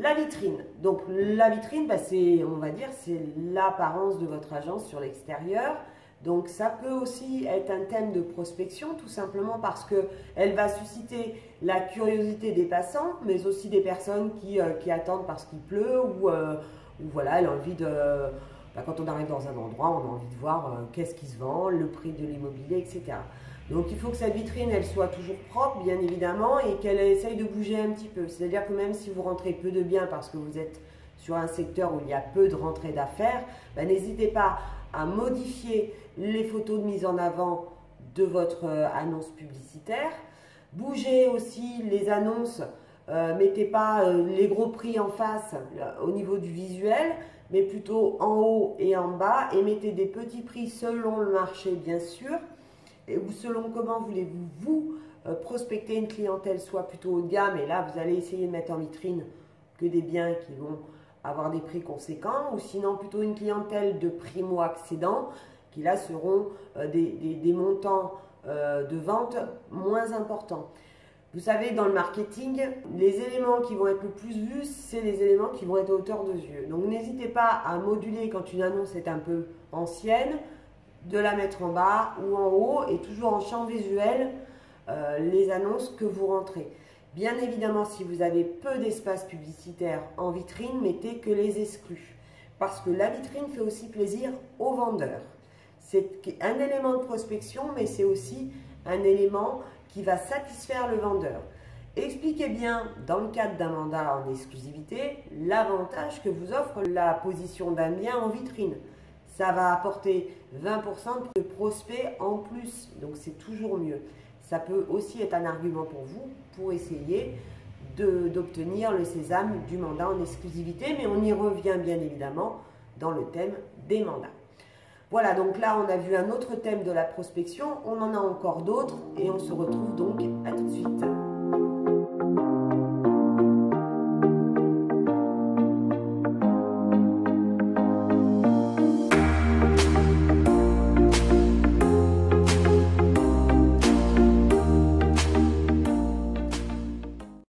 La vitrine. Donc la vitrine, bah, c'est, on va dire, c'est l'apparence de votre agence sur l'extérieur. Donc ça peut aussi être un thème de prospection, tout simplement parce qu'elle va susciter la curiosité des passants, mais aussi des personnes qui attendent parce qu'il pleut ou voilà, elle a envie de... Bah, quand on arrive dans un endroit, on a envie de voir qu'est-ce qui se vend, le prix de l'immobilier, etc. Donc il faut que cette vitrine, elle soit toujours propre, bien évidemment, et qu'elle essaye de bouger un petit peu. C'est-à-dire que même si vous rentrez peu de biens parce que vous êtes sur un secteur où il y a peu de rentrées d'affaires, bah, n'hésitez pas à modifier les photos de mise en avant de votre annonce publicitaire. Bougez aussi les annonces, mettez pas les gros prix en face au niveau du visuel, mais plutôt en haut et en bas, et mettez des petits prix selon le marché, bien sûr, ou selon comment voulez-vous prospecter une clientèle, soit plutôt haut de gamme, et là vous allez essayer de mettre en vitrine que des biens qui vont avoir des prix conséquents, ou sinon plutôt une clientèle de primo-accédants, qui là seront des montants de vente moins importants. Vous savez, dans le marketing, les éléments qui vont être le plus vus, c'est les éléments qui vont être à hauteur de yeux. Donc n'hésitez pas à moduler quand une annonce est un peu ancienne, de la mettre en bas ou en haut, et toujours en champ visuel les annonces que vous rentrez. Bien évidemment, si vous avez peu d'espace publicitaire en vitrine, mettez que les exclus. Parce que la vitrine fait aussi plaisir aux vendeurs. C'est un élément de prospection, mais c'est aussi un élément qui va satisfaire le vendeur. Expliquez bien, dans le cadre d'un mandat en exclusivité, l'avantage que vous offre la position d'un bien en vitrine. Ça va apporter 20% de prospects en plus, donc c'est toujours mieux. Ça peut aussi être un argument pour vous, pour essayer d'obtenir le sésame du mandat en exclusivité, mais on y revient bien évidemment dans le thème des mandats. Voilà, donc là on a vu un autre thème de la prospection, on en a encore d'autres et on se retrouve donc à tout de suite.